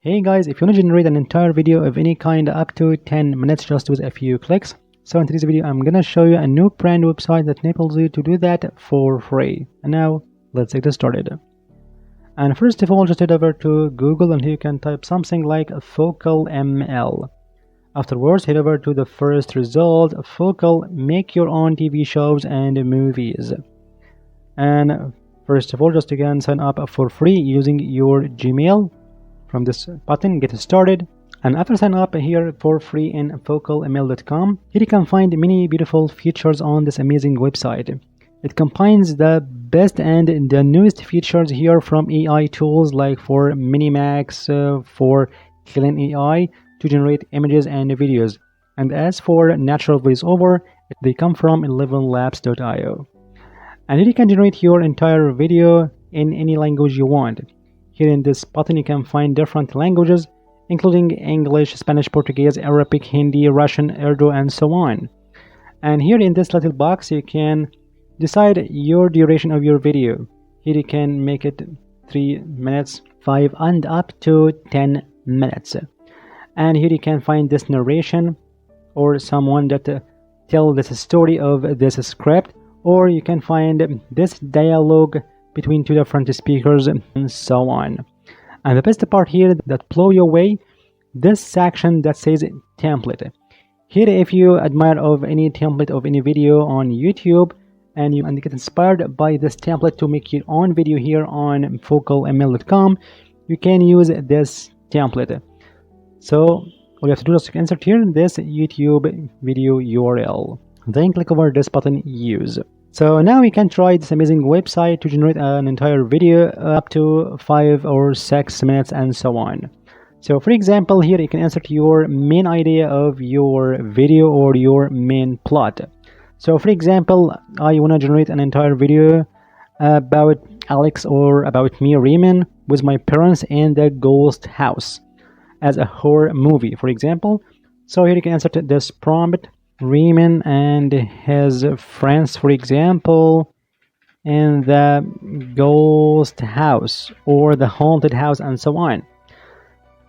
Hey guys, if you want to generate an entire video of any kind up to 10 minutes just with a few clicks, so in today's video I'm gonna show you a new brand website that enables you to do that for free. And now let's get started. And first of all, just head over to Google and here you can type something like Focal ML. Afterwards, head over to the first result, Focal Make Your Own TV Shows and Movies. And first of all, just again sign up for free using your Gmail. From this button, get started. And after sign up here for free in FocalML.com, here you can find many beautiful features on this amazing website. It combines the best and the newest features here from AI tools like for Minimax, for Clean AI to generate images and videos. And as for natural voiceover, they come from 11labs.io. And here you can generate your entire video in any language you want. Here in this button you can find different languages including English, Spanish, Portuguese, Arabic, Hindi, Russian, Urdu and so on. And here in this little box you can decide your duration of your video. Here you can make it 3 minutes, 5 and up to 10 minutes. And here you can find this narration or someone that tell this story of this script, or you can find this dialogue between two different speakers and so on. And the best part here that blow you away, this section that says template. Here if you admire of any template of any video on YouTube and you get inspired by this template to make your own video here on FocalML.com, you can use this template. So all you have to do is to insert here this YouTube video URL. Then click over this button, use. So now we can try this amazing website to generate an entire video up to 5 or 6 minutes and so on. So for example, here you can insert your main idea of your video or your main plot. So for example, I want to generate an entire video about Alex or about me, Riemann, with my parents in the ghost house as a horror movie, for example. So here you can insert this prompt, Riemann and his friends, for example, in the ghost house or the haunted house and so on.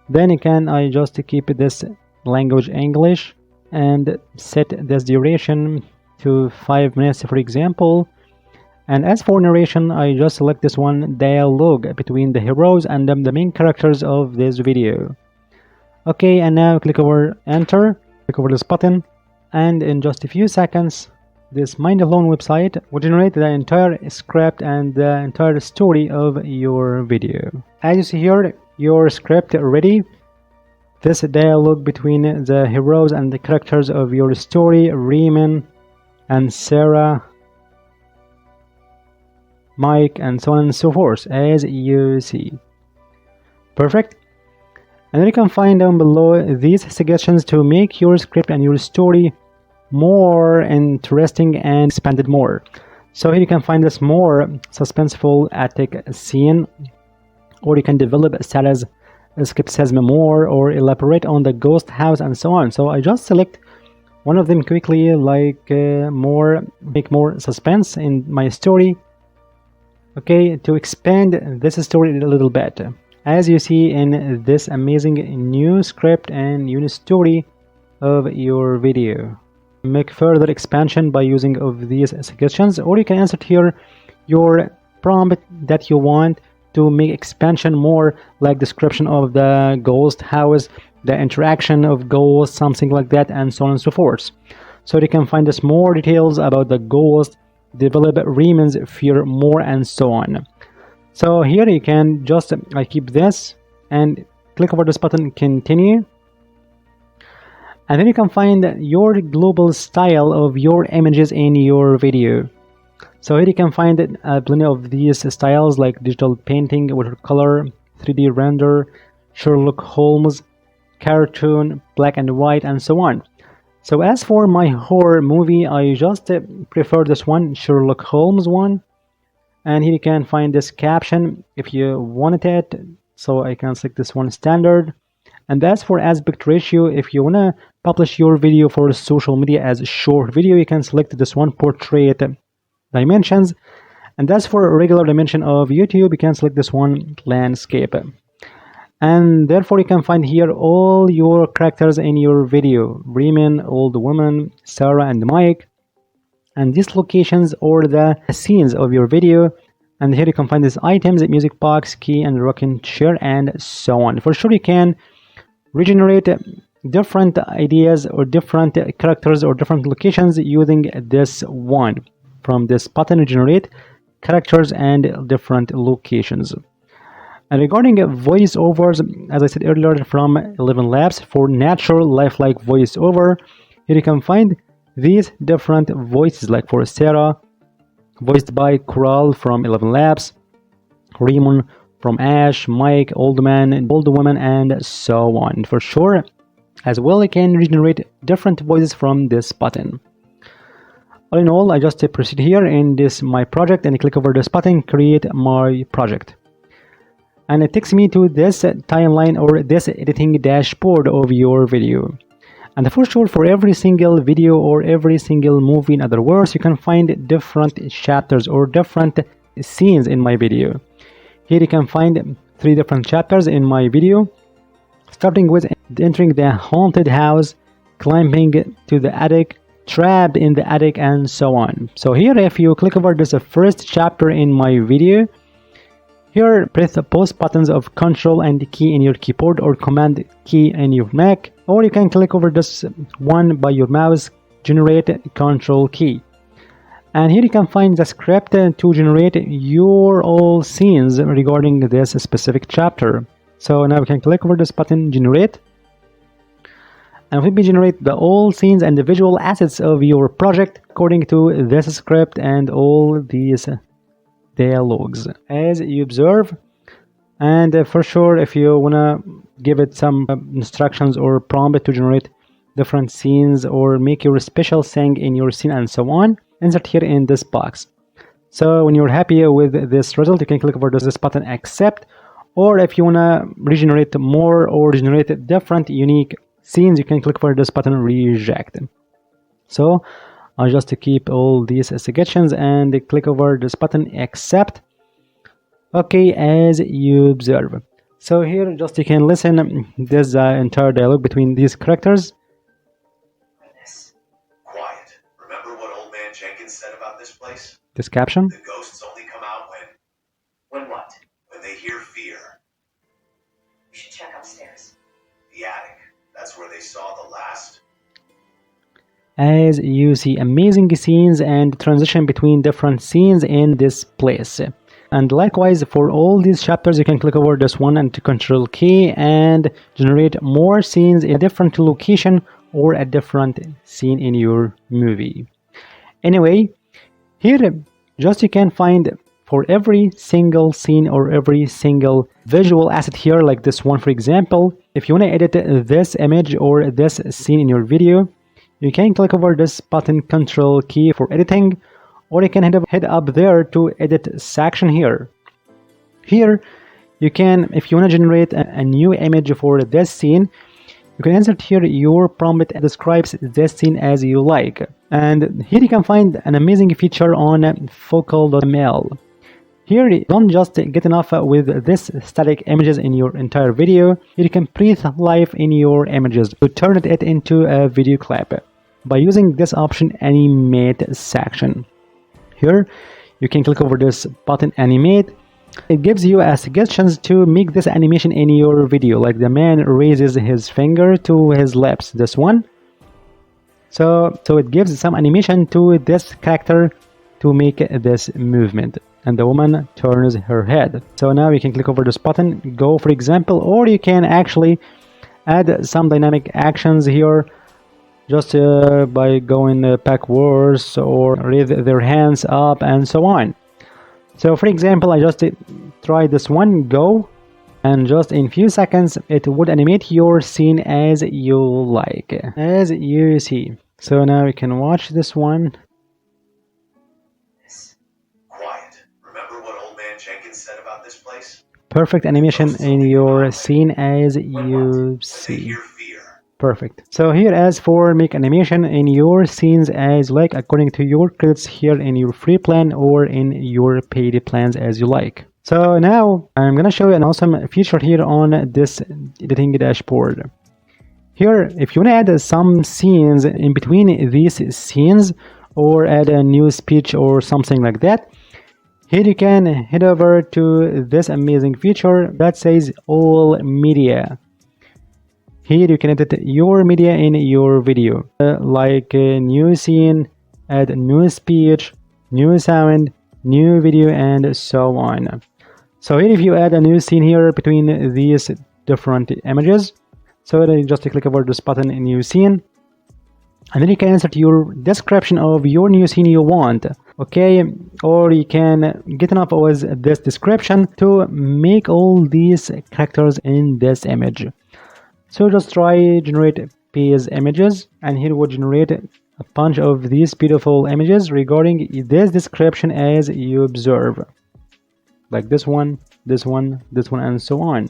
Then you can just keep this language English and set this duration to 5 minutes, for example. And as for narration, I just select this one, dialogue between the heroes and the main characters of this video. Okay, and now click over enter, click over this button. And in just a few seconds, this mind-blown website will generate the entire script and the entire story of your video. As you see here, your script ready. This dialogue between the heroes and the characters of your story, Riemann and Sarah, Mike, and so on and so forth, as you see. Perfect. And then you can find down below these suggestions to make your script and your story more interesting and expanded more. So here you can find this more suspenseful attic scene, or you can develop Sarah's skepticism more, or elaborate on the ghost house and so on. So I just select one of them quickly, like make more suspense in my story, okay, to expand this story a little bit. As you see in this amazing new script and new story of your video. Make further expansion by using of these suggestions, or you can insert here your prompt that you want to make expansion more, like description of the ghost house, the interaction of ghosts, something like that, and so on and so forth. So you can find us more details about the ghost, develop Riemann's fear more, and so on. So here you can just keep this and click over this button, continue. And then you can find your global style of your images in your video. So here you can find plenty of these styles like digital painting, watercolor, 3D render, Sherlock Holmes, cartoon, black and white, and so on. So as for my horror movie, I just prefer this one, Sherlock Holmes one. And here you can find this caption if you wanted it. So I can select this one, standard. And as for aspect ratio, if you want to publish your video for social media as a short video, you can select this one, portrait dimensions. And as for regular dimension of YouTube, you can select this one, landscape. And therefore you can find here all your characters in your video: Bremen, old woman, Sarah, and Mike, and these locations or the scenes of your video. And here you can find these items: music box, key, and rocking chair, and so on. For sure you can regenerate different ideas or different characters or different locations using this one. From this button, regenerate characters and different locations. And regarding voiceovers, as I said earlier, from 11 Labs, for natural lifelike voiceover, here you can find these different voices, like for Sarah, voiced by Coral from 11 Labs, Raymond from Ash, Mike, Old Man, Old Woman, and so on. For sure, as well, you can regenerate different voices from this button. All in all, I just proceed here in this my project and click over this button, create my project. And it takes me to this timeline or this editing dashboard of your video. And for sure, for every single video or every single movie, in other words, you can find different chapters or different scenes in my video. Here you can find 3 different chapters in my video, starting with entering the haunted house, climbing to the attic, trapped in the attic, and so on. So here, if you click over this first chapter in my video, here press the pause buttons of Control and key in your keyboard or Command key in your Mac, or you can click over this one by your mouse, generate Control key. And here you can find the script to generate your all scenes regarding this specific chapter. So now we can click over this button, generate, and we will generate the all scenes and the visual assets of your project according to this script and all these dialogues as you observe. And for sure, if you wanna give it some instructions or prompt to generate different scenes or make your special thing in your scene and so on, insert here in this box. So when you're happy with this result, you can click over this button, accept, or if you wanna regenerate more or generate different unique scenes, you can click for this button, reject. So I'll just keep all these suggestions and click over this button, accept. Okay, as you observe. So here just you can listen this entire dialogue between these characters. Quiet. Remember what old man Jenkins said about this place? This caption. The ghosts only come out when what? When they hear fear. We should check upstairs. The attic. That's where they saw the last. As you see, amazing scenes and transition between different scenes in this place. And likewise, for all these chapters, you can click over this one and to Control key and generate more scenes in a different location or a different scene in your movie. Anyway, here just you can find for every single scene or every single visual asset here, like this one, for example. If you want to edit this image or this scene in your video, you can click over this button, Control key for editing, or you can head up there to edit section here. Here you can, if you want to generate a new image for this scene, you can insert here your prompt that describes this scene as you like. And here you can find an amazing feature on focal.ml. Here you don't just get enough with this static images in your entire video, you can breathe life in your images to turn it into a video clip by using this option, animate section. Here you can click over this button, animate. It gives you suggestions to make this animation in your video, like the man raises his finger to his lips, this one. So it gives some animation to this character to make this movement, and the woman turns her head. So now you can click over this button, go for example, or you can actually add some dynamic actions here just by going backwards or raise their hands up and so on. So for example, I just try this one, go, and just in few seconds it would animate your scene as you like, as you see. So now you can watch this one. Quiet. Remember what old man Jenkins said about this place? Perfect animation in your scene as you see. Perfect. So here, as for make animation in your scenes as like according to your credits here in your free plan or in your paid plans as you like. So now I'm gonna show you an awesome feature here on this editing dashboard. Here, if you want to add some scenes in between these scenes or add a new speech or something like that, here you can head over to this amazing feature that says all media. Here you can edit your media in your video, like a new scene, add new speech, new sound, new video, and so on. So here if you add a new scene here between these different images, so then you just click over this button in new scene, and then you can insert your description of your new scene you want, okay? Or you can get enough with this description to make all these characters in this image. So just try generate page images, and here will generate a bunch of these beautiful images regarding this description as you observe, like this one, this one, this one, and so on.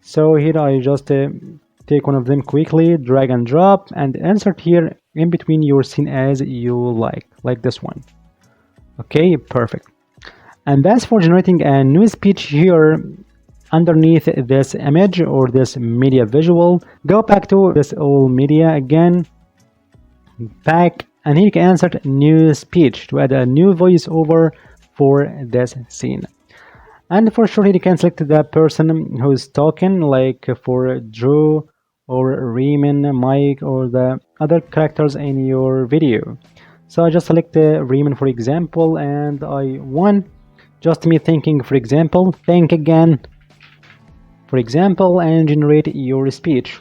So here I just take one of them quickly, drag and drop, and insert here in between your scene as you like this one. Okay, perfect. And that's for generating a new speech here underneath this image or this media visual. Go back to this all media again, back, and here you can insert new speech to add a new voiceover for this scene. And for sure, here you can select the person who's talking, like for Drew or Riemann, Mike, or the other characters in your video. So I just select Riemann, for example, and I want just me thinking, for example, think again, for example, and generate your speech.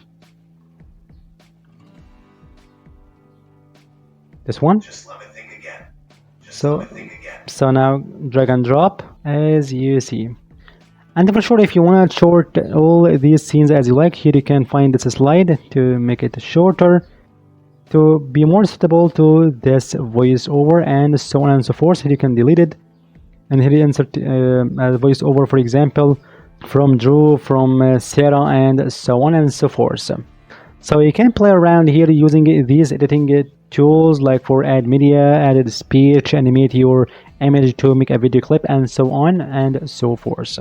This one. Just let me think again. So now drag and drop as you see. And for sure, if you want to short all these scenes as you like, here you can find this slide to make it shorter, to be more suitable to this voiceover, and so on and so forth. Here you can delete it, and here you insert a voiceover, for example, from Drew, from Sarah, and so on and so forth. So you can play around here using these editing tools, like for add media, added speech, animate your image to make a video clip, and so on and so forth.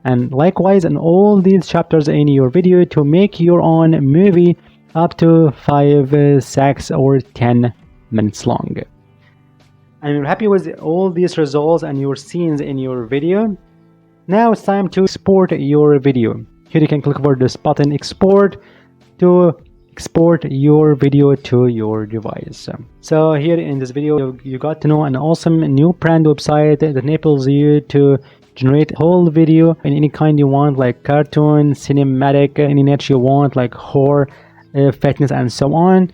And likewise in all these chapters in your video to make your own movie up to 5, 6, or 10 minutes long. And you're happy with all these results and your scenes in your video. Now it's time to export your video. Here you can click over this button, export, to export your video to your device. So here in this video you got to know an awesome new brand website that enables you to generate whole video in any kind you want, like cartoon, cinematic, any niche you want, like horror, fitness, and so on,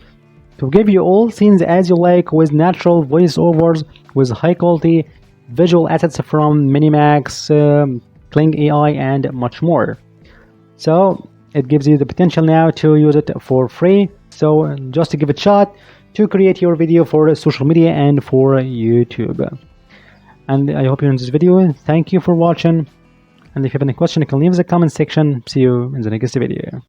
to give you all scenes as you like with natural voiceovers, with high quality visual assets from Minimax, Kling AI, and much more. So it gives you the potential now to use it for free. So just to give it a shot to create your video for social media and for YouTube. And I hope you enjoyed this video. Thank you for watching. And if you have any question, you can leave in the comment section. See you in the next video.